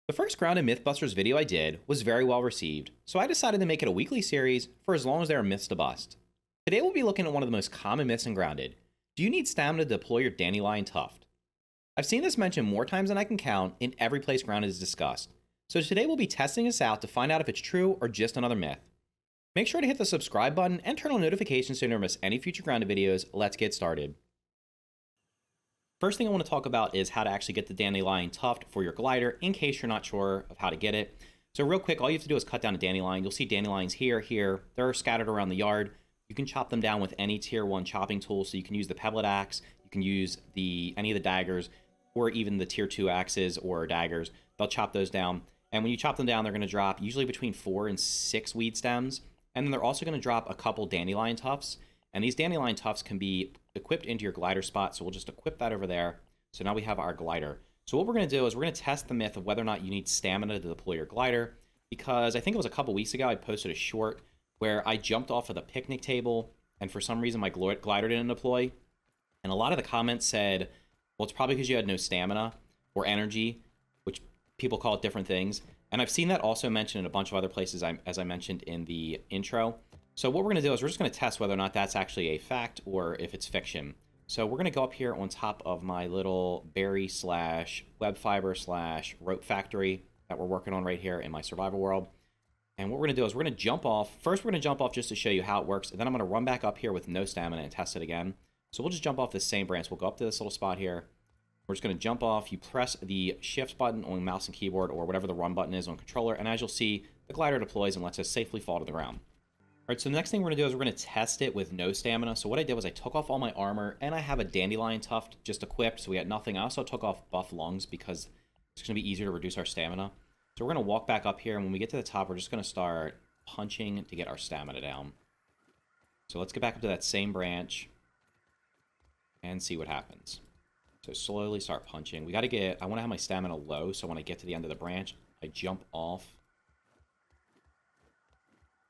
The first Grounded Mythbusters video I did was very well received, so I decided to make it a weekly series for as long as there are myths to bust. Today we'll be looking at one of the most common myths in Grounded. Do you need stamina to deploy your Dandelion Tuft? I've seen this mentioned more times than I can count in every place Grounded is discussed, so today we'll be testing this out to find out if it's true or just another myth. Make sure to hit the subscribe button and turn on notifications so you never miss any future Grounded videos. Let's get started. First thing I want to talk about is how to actually get the Dandelion Tuft for your glider in case you're not sure of how to get it. So real quick, all you have to do is cut down a dandelion. You'll see dandelions here. They're scattered around the yard. You can chop them down with any tier 1 chopping tool. So you can use the pebblet axe, you can use any of the daggers, or even the tier 2 axes or daggers. They'll chop those down. And when you chop them down, they're going to drop usually between 4 and 6 weed stems. And then they're also going to drop a couple dandelion tufts. And these dandelion tufts can be equipped into your glider spot, so we'll just equip that over there. So now we have our glider. So what we're going to do is we're going to test the myth of whether or not you need stamina to deploy your glider, because I think it was a couple weeks ago I posted a short where I jumped off of the picnic table, and for some reason my glider didn't deploy. And a lot of the comments said, well, it's probably because you had no stamina or energy, which people call it different things. And I've seen that also mentioned in a bunch of other places, as I mentioned in the intro. So what we're going to do is we're just going to test whether or not that's actually a fact or if it's fiction. So we're going to go up here on top of my little berry / web fiber / rope factory that we're working on right here in my survival world. And what we're going to do is we're going to jump off. First, we're going to jump off just to show you how it works. And then I'm going to run back up here with no stamina and test it again. So we'll just jump off this same branch. We'll go up to this little spot here. We're just going to jump off. You press the shift button on mouse and keyboard or whatever the run button is on controller. And as you'll see, the glider deploys and lets us safely fall to the ground. All right, so the next thing we're going to do is we're going to test it with no stamina. So what I did was I took off all my armor, and I have a dandelion tuft just equipped, so we had nothing. I also took off buff lungs because it's going to be easier to reduce our stamina. So we're going to walk back up here, and when we get to the top, we're just going to start punching to get our stamina down. So let's get back up to that same branch and see what happens. So slowly start punching. I want to have my stamina low, so when I get to the end of the branch, I jump off.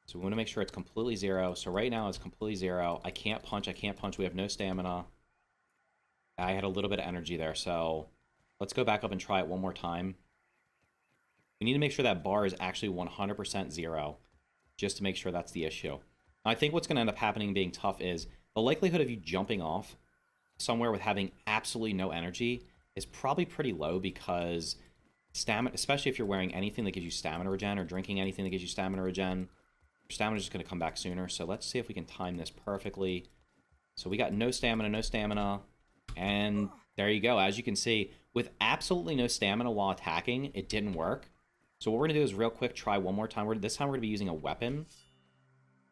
So we want to make sure it's completely zero. So right now it's completely zero. I can't punch. We have no stamina. I had a little bit of energy there. So let's go back up and try it one more time. We need to make sure that bar is actually 100% zero, just to make sure that's the issue. I think what's going to end up happening being tough is the likelihood of you jumping off somewhere with having absolutely no energy is probably pretty low, because stamina, especially if you're wearing anything that gives you stamina regen or drinking anything that gives you stamina regen, stamina is just going to come back sooner. So let's see if we can time this perfectly. So we got no stamina, and there you go. As you can see, with absolutely no stamina while attacking, it didn't work. So what we're going to do is real quick try one more time. This time we're going to be using a weapon.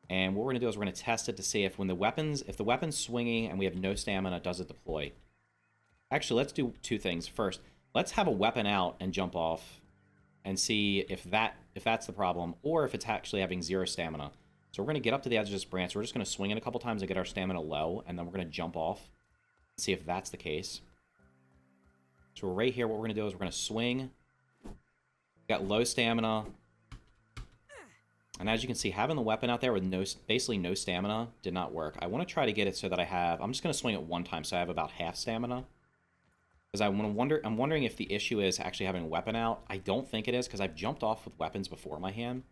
And what we're going to do is we're going to test it to see if the weapon's swinging and we have no stamina, does it deploy? Actually, let's do two things. First, let's have a weapon out and jump off and see if that's the problem, or if it's actually having 0 stamina. So we're going to get up to the edge of this branch. We're just going to swing it a couple times to get our stamina low, and then we're going to jump off and see if that's the case. So we're right here. What we're going to do is we're going to swing. We got low stamina. And as you can see, having the weapon out there with basically no stamina did not work. I want to try to get it so that I'm just going to swing it one time so I have about half stamina. Because I'm wondering if the issue is actually having a weapon out. I don't think it is, because I've jumped off with weapons before in my hand.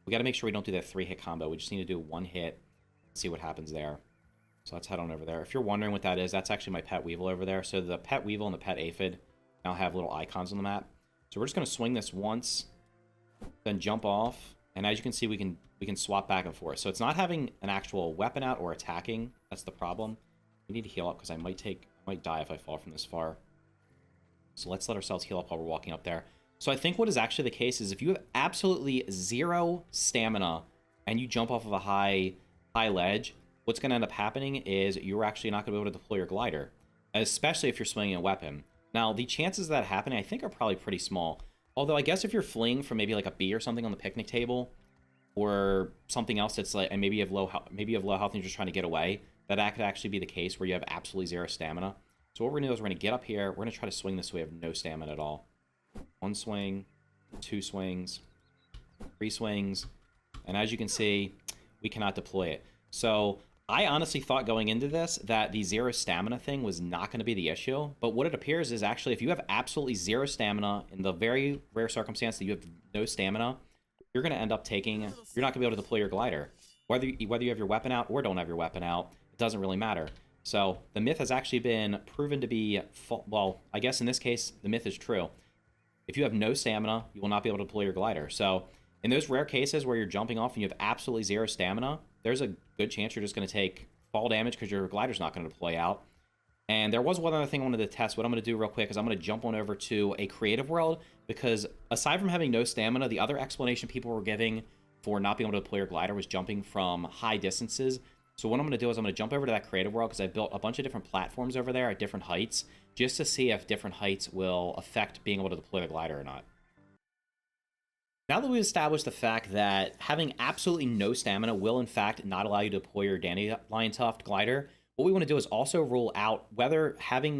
We got to make sure we don't do that 3-hit combo. We just need to do 1 hit, see what happens there. So let's head on over there. If you're wondering what that is, that's actually my pet weevil over there. So the pet weevil and the pet aphid now have little icons on the map. So we're just going to swing this once, then jump off. And as you can see, we can swap back and forth. So it's not having an actual weapon out or attacking. That's the problem. We need to heal up because I might die if I fall from this far. So let's let ourselves heal up while we're walking up there. So I think what is actually the case is if you have absolutely 0 stamina and you jump off of a high ledge, what's going to end up happening is you're actually not going to be able to deploy your glider, especially if you're swinging a weapon. Now, the chances of that happening, I think, are probably pretty small. Although I guess if you're fleeing from maybe like a bee or something on the picnic table, or something else that's like, and maybe you have low health and you're just trying to get away, that could actually be the case where you have absolutely 0 stamina. So what we're going to do is we're going to get up here. We're going to try to swing this so we have no stamina at all. 1 swing, 2 swings, 3 swings, and as you can see, we cannot deploy it. So I honestly thought going into this that the 0 stamina thing was not going to be the issue, but what it appears is actually if you have absolutely 0 stamina, in the very rare circumstance that you have no stamina, you're going to end up taking, you're not going to be able to deploy your glider. Whether you have your weapon out or don't have your weapon out, it doesn't really matter. So the myth has actually been proven to be, well, I guess in this case, the myth is true. If you have no stamina, you will not be able to deploy your glider. So in those rare cases where you're jumping off and you have absolutely 0 stamina, there's a good chance you're just going to take fall damage because your glider's not going to deploy out. And there was one other thing I wanted to test. What I'm going to do real quick is I'm going to jump on over to a creative world, because aside from having no stamina, the other explanation people were giving for not being able to deploy your glider was jumping from high distances. So what I'm going to do is I'm going to jump over to that creative world, because I built a bunch of different platforms over there at different heights, just to see if different heights will affect being able to deploy the glider or not. Now that we've established the fact that having absolutely no stamina will in fact not allow you to deploy your Dandelion Tuft Glider, what we want to do is also rule out whether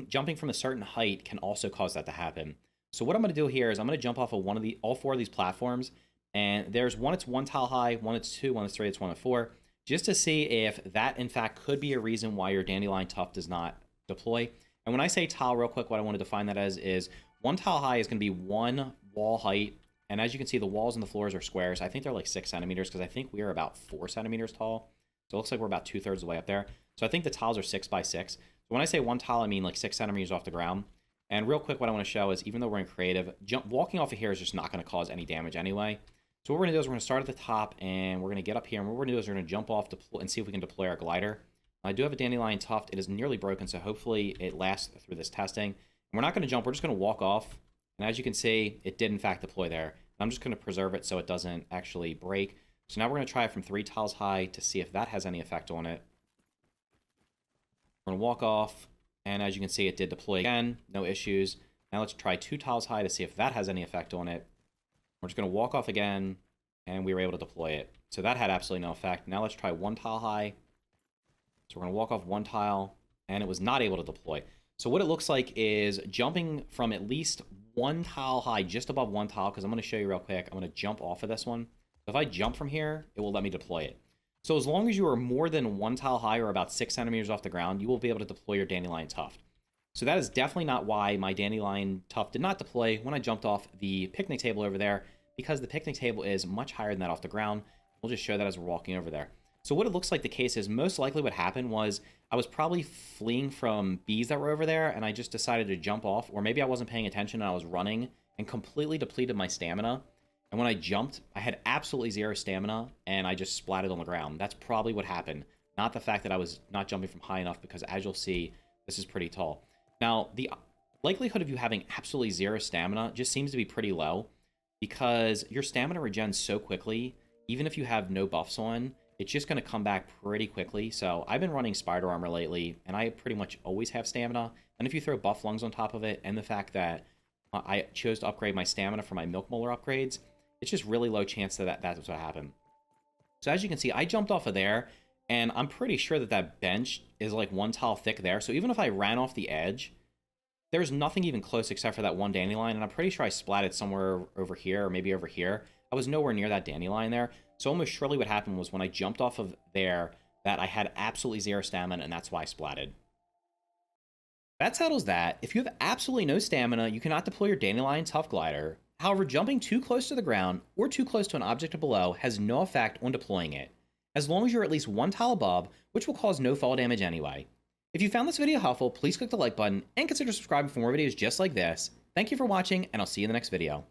jumping from a certain height can also cause that to happen. So what I'm going to do here is I'm going to jump off of all 4 of these platforms, and there's one that's 1 tile high, one that's 2, one that's 3, it's 1 that's 4, just to see if that in fact could be a reason why your Dandelion Tuft does not deploy. And when I say tile real quick, what I want to define that as is 1 tile high is going to be 1 wall height. And as you can see, the walls and the floors are squares. I think they're like 6 centimeters, because I think we are about 4 centimeters tall. So it looks like we're about 2/3 of the way up there. So I think the tiles are 6 by 6. So when I say 1 tile, I mean like 6 centimeters off the ground. And real quick, what I want to show is, even though we're in creative, walking off of here is just not going to cause any damage anyway. So what we're going to do is we're going to start at the top, and we're going to get up here. And what we're going to do is we're going to jump off and see if we can deploy our glider. I do have a Dandelion Tuft. It is nearly broken, so hopefully it lasts through this testing. And we're not going to jump. We're just going to walk off. And as you can see, it did in fact deploy there. I'm just going to preserve it so it doesn't actually break. So now we're going to try it from 3 tiles high to see if that has any effect on it. We're going to walk off, and as you can see, it did deploy again. No issues. Now let's try 2 tiles high to see if that has any effect on it. We're just going to walk off again, and we were able to deploy it. So that had absolutely no effect. Now let's try 1 tile high. So we're going to walk off 1 tile, and it was not able to deploy. So what it looks like is jumping from at least 1 tile high, just above 1 tile, because I'm going to show you real quick. I'm going to jump off of this one. If I jump from here, it will let me deploy it. So as long as you are more than 1 tile high, or about 6 centimeters off the ground, you will be able to deploy your Dandelion Tuft. So that is definitely not why my Dandelion Tuft did not deploy when I jumped off the picnic table over there, because the picnic table is much higher than that off the ground. We'll just show that as we're walking over there. So what it looks like the case is, most likely what happened was I was probably fleeing from bees that were over there, and I just decided to jump off, or maybe I wasn't paying attention and I was running and completely depleted my stamina. And when I jumped, I had absolutely 0 stamina, and I just splatted on the ground. That's probably what happened, not the fact that I was not jumping from high enough, because as you'll see, this is pretty tall. Now, the likelihood of you having absolutely 0 stamina just seems to be pretty low, because your stamina regens so quickly. Even if you have no buffs on, it's just going to come back pretty quickly. So I've been running spider armor lately, and I pretty much always have stamina. And if you throw buff lungs on top of it, and the fact that I chose to upgrade my stamina for my milk molar upgrades, it's just really low chance that that's what happened. So as you can see, I jumped off of there, and I'm pretty sure that that bench is like 1 tile thick there. So even if I ran off the edge, there's nothing even close except for that 1 dandelion, and I'm pretty sure I splatted somewhere over here, or maybe over here. I was nowhere near that dandelion there. So almost surely what happened was when I jumped off of there, that I had absolutely 0 stamina, and that's why I splatted. That settles that. If you have absolutely no stamina, you cannot deploy your Dandelion Tuft Glider. However, jumping too close to the ground or too close to an object below has no effect on deploying it, as long as you're at least 1 tile above, which will cause no fall damage anyway. If you found this video helpful, please click the like button and consider subscribing for more videos just like this. Thank you for watching, and I'll see you in the next video.